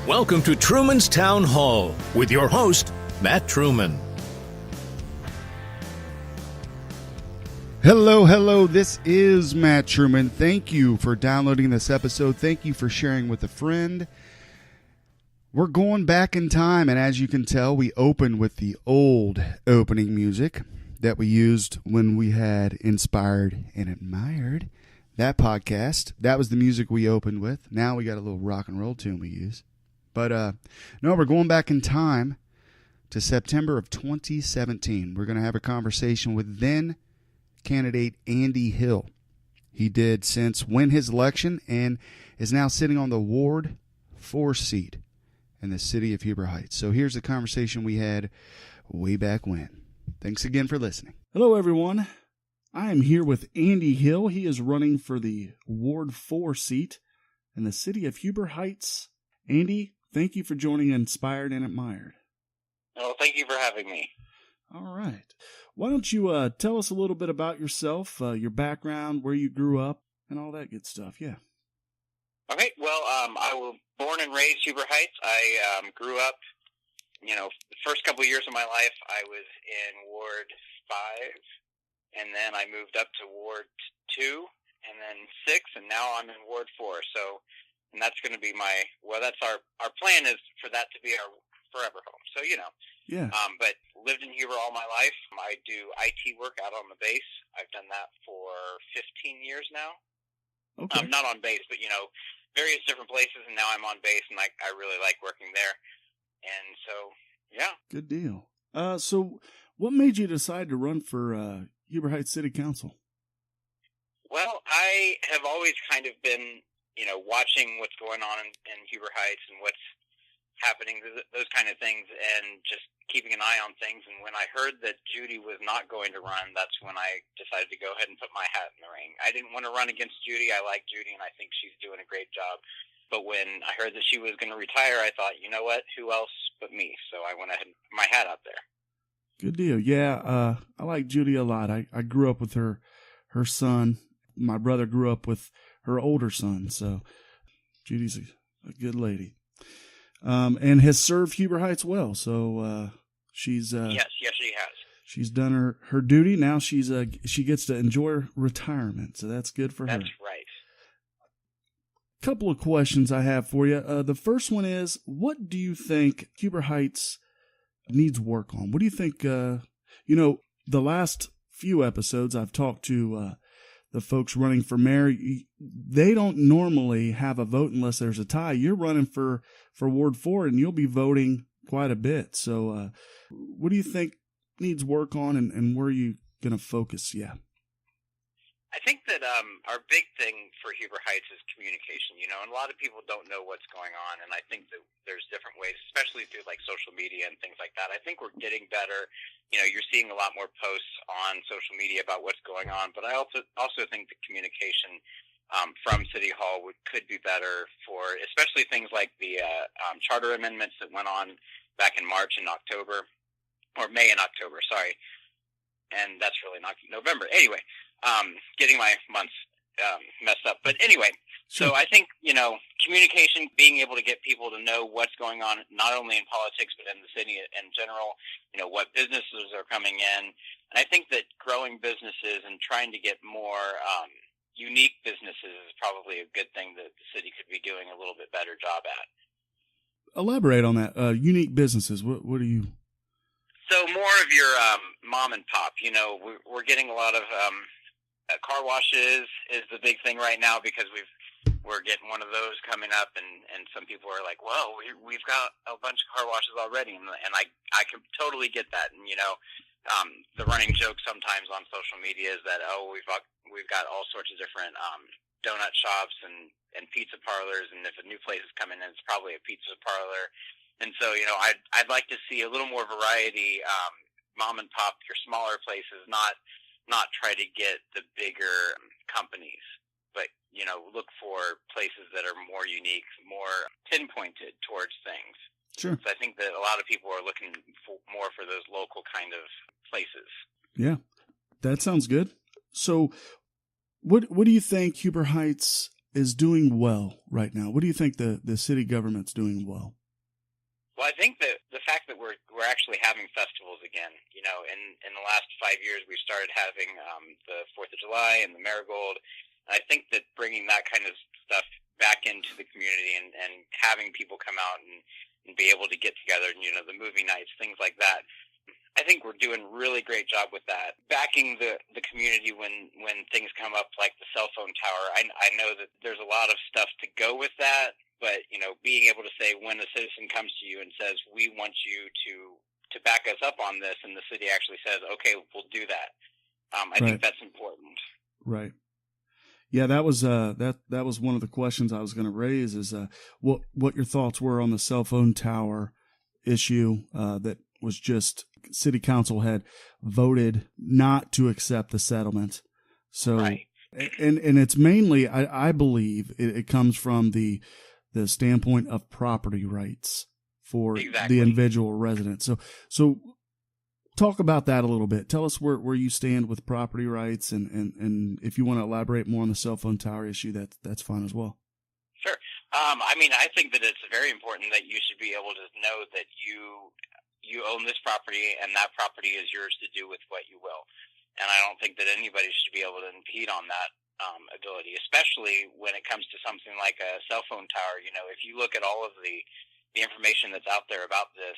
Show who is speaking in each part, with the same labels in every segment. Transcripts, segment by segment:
Speaker 1: Welcome to Truman's Town Hall with your host, Matt Truman.
Speaker 2: Hello. This is Matt Truman. Thank you for downloading this episode. Thank you for sharing with a friend. We're going back in time, and as you can tell, we opened with the old opening music that we used when we had Inspired and Admired that podcast. That was the music we opened with. Now we got a little rock and roll tune we use. But no, we're going back in time to September of 2017. We're going to have a conversation with then candidate Andy Hill. He did since win his election and is now sitting on the Ward 4 seat in the city of Huber Heights. So here's the conversation we had way back when. Thanks again for listening. Hello, everyone. I am here with Andy Hill. He is running for the Ward 4 seat in the city of Huber Heights. Andy, thank you for joining Inspired and Admired.
Speaker 3: Oh, thank you for having me.
Speaker 2: All right. Why don't you tell us a little bit about yourself, your background, where you grew up, and all that good stuff. Yeah.
Speaker 3: Okay. Well, I was born and raised Huber Heights. I grew up, the first couple of years of my life, I was in Ward 5, and then I moved up to Ward 2, and then 6, and now I'm in Ward 4. So, and that's going to be that's our plan is for that to be our forever home. So,
Speaker 2: Yeah.
Speaker 3: But lived in Huber all my life. I do IT work out on the base. I've done that for 15 years now.
Speaker 2: Okay.
Speaker 3: Not on base, but, various different places, and now I'm on base, and I really like working there. And so, yeah.
Speaker 2: Good deal. So what made you decide to run for Huber Heights City Council?
Speaker 3: Well, I have always kind of been, watching what's going on in Huber Heights and what's happening, those kind of things, and just keeping an eye on things. And when I heard that Judy was not going to run, that's when I decided to go ahead and put my hat in the ring. I didn't want to run against Judy. I like Judy, and I think she's doing a great job. But when I heard that she was going to retire, I thought, you know what, who else but me? So I went ahead and put my hat out there. Good
Speaker 2: deal. Yeah, I like Judy a lot. I grew up with her son. My brother grew up with her older son, so Judy's a good lady. And has served Huber Heights well. So she's
Speaker 3: yes, she has.
Speaker 2: She's done her duty. Now she gets to enjoy retirement. So that's good for her.
Speaker 3: That's right.
Speaker 2: Couple of questions I have for you. The first one is, what do you think Huber Heights needs work on? What do you think? The last few episodes I've talked to the folks running for mayor. They don't normally have a vote unless there's a tie. You're running for Ward 4, and you'll be voting quite a bit. So what do you think needs work on, and where are you going to focus? Yeah.
Speaker 3: I think that our big thing for Huber Heights is communication, and a lot of people don't know what's going on, and I think that there's different ways, especially through like social media and things like that. I think we're getting better. You're seeing a lot more posts on social media about what's going on, but I also think the communication from City Hall could be better for especially things like the charter amendments that went on back in March and October, or May and October, sorry. And that's really not November. Anyway, getting my months messed up. But anyway, so I think, communication, being able to get people to know what's going on, not only in politics, but in the city in general, what businesses are coming in. And I think that growing businesses and trying to get more unique businesses is probably a good thing that the city could be doing a little bit better job at.
Speaker 2: Elaborate on that. Unique businesses. What do you...
Speaker 3: So more of your mom and pop. We're getting a lot of car washes is the big thing right now because we're getting one of those coming up, and some people are like, "Well, we've got a bunch of car washes already," and I can totally get that. And the running joke sometimes on social media is that we've got all sorts of different donut shops and pizza parlors, and if a new place is coming in, it's probably a pizza parlor. And so, I'd like to see a little more variety, mom and pop, your smaller places, not try to get the bigger companies, but, look for places that are more unique, more pinpointed towards things.
Speaker 2: Sure.
Speaker 3: So I think that a lot of people are looking more for those local kind of places.
Speaker 2: Yeah, that sounds good. So what do you think Huber Heights is doing well right now? What do you think the city government's doing well?
Speaker 3: Well, I think that the fact that we're actually having festivals again, in the last 5 years we started having the 4th of July and the Marigold. And I think that bringing that kind of stuff back into the community and having people come out and be able to get together, and, the movie nights, things like that. I think we're doing a really great job with that. Backing the community when things come up like the cell phone tower. I know that there's a lot of stuff to go with that, but, being able to say when a citizen comes to you and says, we want you to back us up on this, and the city actually says, okay, we'll do that. I think that's important.
Speaker 2: Right. Yeah, that was that was one of the questions I was going to raise is what your thoughts were on the cell phone tower issue that was just city council had voted not to accept the settlement. So,
Speaker 3: right.
Speaker 2: and it's mainly, I believe it comes from the standpoint of property rights for the individual resident. So talk about that a little bit. Tell us where you stand with property rights, and if you want to elaborate more on the cell phone tower issue, that's fine as well.
Speaker 3: Sure. I think that it's very important that you should be able to know that you own this property, and that property is yours to do with what you will. And I don't think that anybody should be able to impede on that ability, especially when it comes to something like a cell phone tower. If you look at all of the information that's out there about this,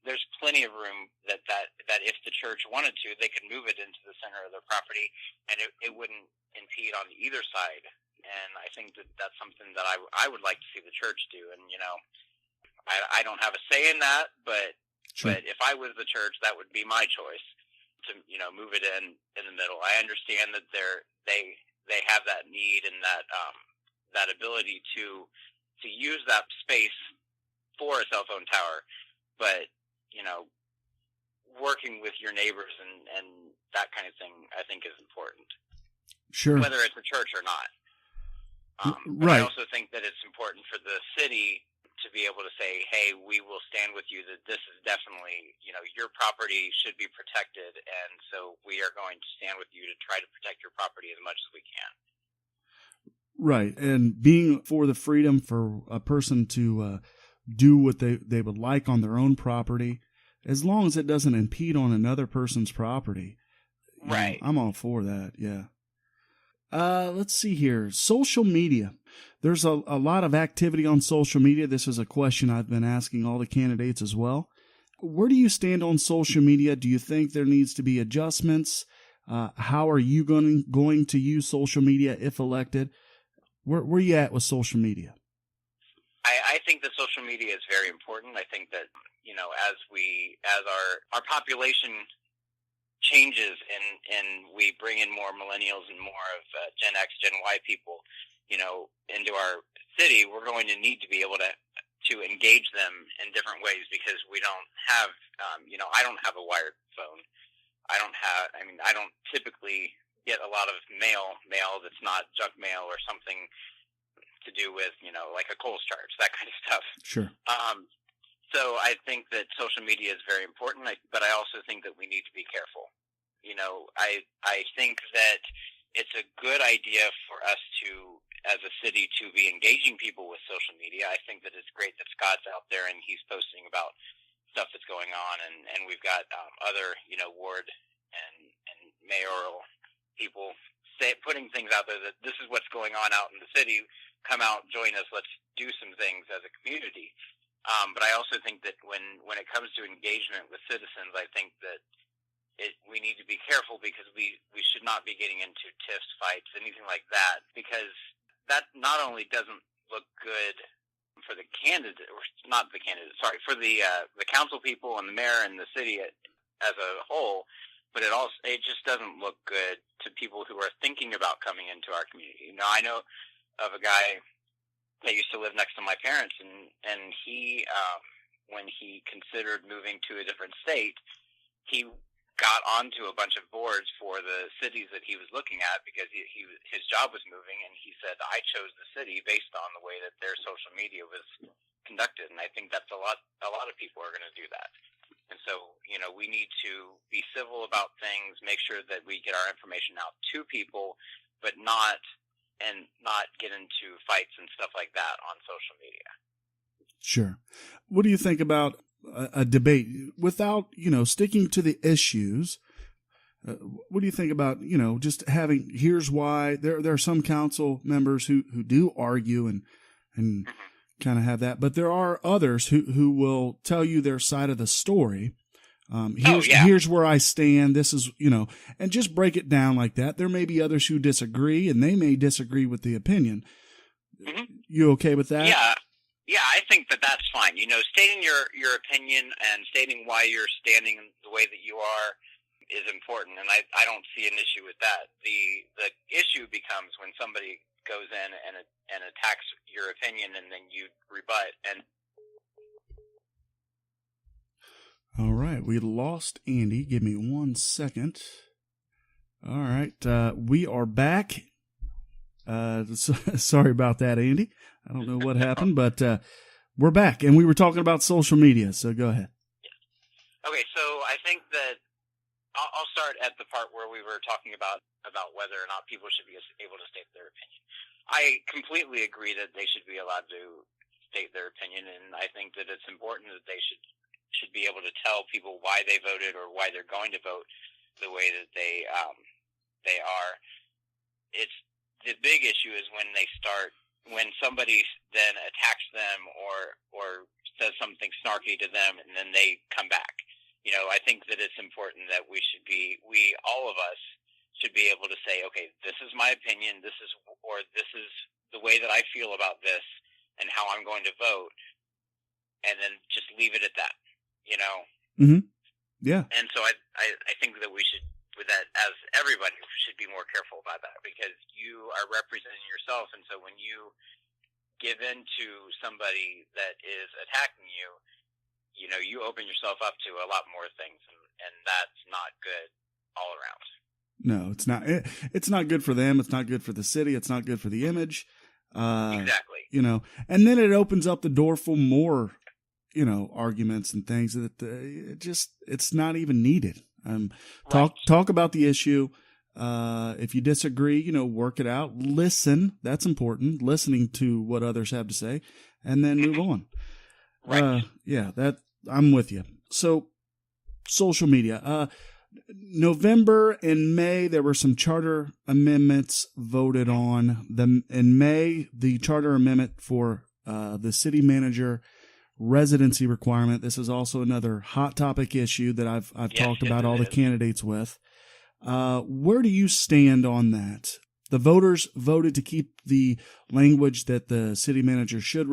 Speaker 3: there's plenty of room that if the church wanted to, they could move it into the center of their property, and it wouldn't impede on either side. And I think that that's something that I would like to see the church do. And, I don't have a say in that, but
Speaker 2: sure.
Speaker 3: But if I was the church, that would be my choice to, move it in the middle. I understand that they have that need and that ability to use that space for a cell phone tower, but, working with your neighbors and that kind of thing, I think is important.
Speaker 2: Sure.
Speaker 3: Whether it's a church or not. But
Speaker 2: right.
Speaker 3: I also think that it's important for the city to be able to say, hey, we will stand with you, that this is definitely, your property should be protected, and so we are going to stand with you to try to protect your property as much as we can.
Speaker 2: Right. And being for the freedom for a person to do what they would like on their own property, as long as it doesn't impede on another person's property.
Speaker 3: Right.
Speaker 2: I'm all for that, yeah. Let's see here. Social media. There's a lot of activity on social media. This is a question I've been asking all the candidates as well. Where do you stand on social media? Do you think there needs to be adjustments? How are you going to use social media if elected? Where are you at with social media?
Speaker 3: I think that social media is very important. I think that, as our population changes and we bring in more millennials and more of Gen X, Gen Y people, into our city, we're going to need to be able to engage them in different ways, because we don't have, I don't have a wired phone. I don't typically get a lot of mail that's not junk mail or something to do with, like a Kohl's charge, that kind of stuff.
Speaker 2: Sure.
Speaker 3: So I think that social media is very important, but I also think that we need to be careful. I think that it's a good idea for us to, as a city, to be engaging people with social media. I think that it's great that Scott's out there and he's posting about stuff that's going on, and we've got other, ward and mayoral people putting things out there that this is what's going on out in the city. Come out, join us. Let's do some things as a community. But I also think that when it comes to engagement with citizens, I think that we need to be careful, because we should not be getting into tiffs, fights, anything like that, because that not only doesn't look good for the candidate, or not the candidate, sorry, for the council people and the mayor and the city as a whole, but it just doesn't look good to people who are thinking about coming into our community. I know of a guy that used to live next to my parents, and he, when he considered moving to a different state, he got onto a bunch of boards for the cities that he was looking at, because his job was moving, and he said, I chose the city based on the way that their social media was conducted. And I think that's a lot of people are going to do that. And so, we need to be civil about things, make sure that we get our information out to people, but not not get into fights and stuff like that on social media.
Speaker 4: Sure. What do you think about a debate without, sticking to the issues? What do you think about, just having, here's why there are some council members who do argue and kind of have that, but there are others who will tell you their side of the story. Here's where I stand. This is, and just break it down like that. There may be others who disagree, and they may disagree with the opinion. Mm-hmm. You okay with that?
Speaker 3: Yeah, I think that's fine. Stating your opinion and stating why you're standing the way that you are is important, and I don't see an issue with that. The issue becomes when somebody goes in and attacks your opinion, and then you rebut. And
Speaker 4: all right, we lost Andy. Give me 1 second. All right, we are back. Sorry about that, Andy. I don't know what happened, but we're back, and we were talking about social media, so go ahead.
Speaker 3: Okay, so I think that I'll start at the part where we were talking about whether or not people should be able to state their opinion. I completely agree that they should be allowed to state their opinion, and I think that it's important that they should be able to tell people why they voted or why they're going to vote the way that they are. It's the big issue is when somebody then attacks them or says something snarky to them, and then they come back. I think that it's important that all of us should be able to say, okay, this is my opinion, this is the way that I feel about this and how I'm going to vote, and then just leave it at that,
Speaker 4: Mm-hmm. Yeah.
Speaker 3: And so I think that we should, with that, as everybody should be more careful about that, because you are representing yourself, and so when you give in to somebody that is attacking you, you open yourself up to a lot more things, and that's not good all around.
Speaker 4: No, it's not. It's not good for them. It's not good for the city. It's not good for the image.
Speaker 3: Exactly.
Speaker 4: And then it opens up the door for more, arguments and things that it's not even needed. Talk about the issue. If you disagree, work it out. Listen. That's important. Listening to what others have to say, and then move on.
Speaker 3: Right.
Speaker 4: I'm with you. So, social media. November and May, there were some charter amendments voted on. In May, the charter amendment for the city manager residency requirement. This is also another hot topic issue that I've talked about all the candidates with. Where do you stand on that? The voters voted to keep the language that the city manager should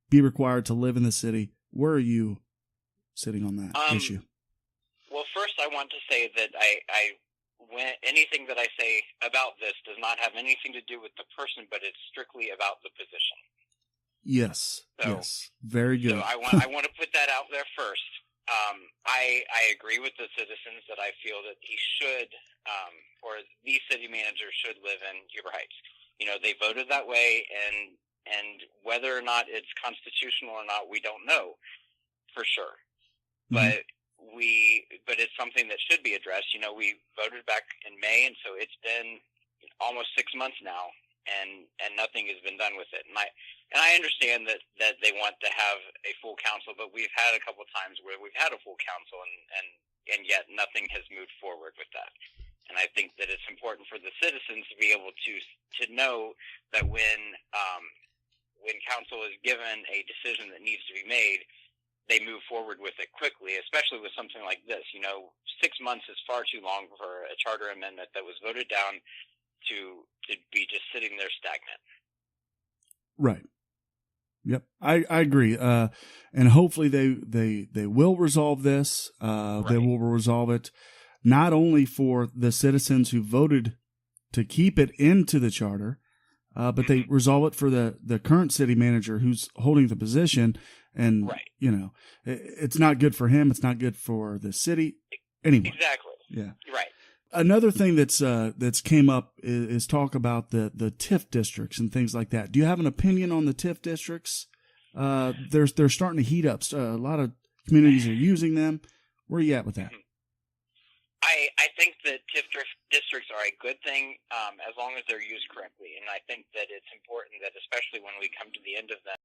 Speaker 4: be required to live in the city. Where are you sitting on that issue?
Speaker 3: Well, first I want to say that when anything that I say about this does not have anything to do with the person, but it's strictly about the position.
Speaker 4: Yes. Very good.
Speaker 3: So I want to put that out there first. I agree with the citizens that I feel that he should, or the city manager should live in Huber Heights. They voted that way, and whether or not it's constitutional or not, we don't know for sure.
Speaker 4: Mm-hmm.
Speaker 3: But it's something that should be addressed. We voted back in May, and so it's been almost 6 months now, and nothing has been done with it. And I understand that they want to have a full council, but we've had a couple of times where we've had a full council, and yet nothing has moved forward with that. And I think that it's important for the citizens to be able to know that when council is given a decision that needs to be made, they move forward with it quickly, especially with something like this. 6 months is far too long for a charter amendment that was voted down to be just sitting there stagnant.
Speaker 4: Right. Yep. I agree. And hopefully they will resolve this.
Speaker 3: Right.
Speaker 4: They will resolve it not only for the citizens who voted to keep it into the charter, but they resolve it for the current city manager who's holding the position. And,
Speaker 3: right.
Speaker 4: It's not good for him. It's not good for the city. Anyway.
Speaker 3: Exactly.
Speaker 4: Yeah.
Speaker 3: Right.
Speaker 4: Another thing that's came up is talk about the TIF districts and things like that. Do you have an opinion on the TIF districts? They're starting to heat up. A lot of communities are using them. Where are you at with that?
Speaker 3: I think that TIF districts are a good thing as long as they're used correctly. And I think that it's important that, especially when we come to the end of them,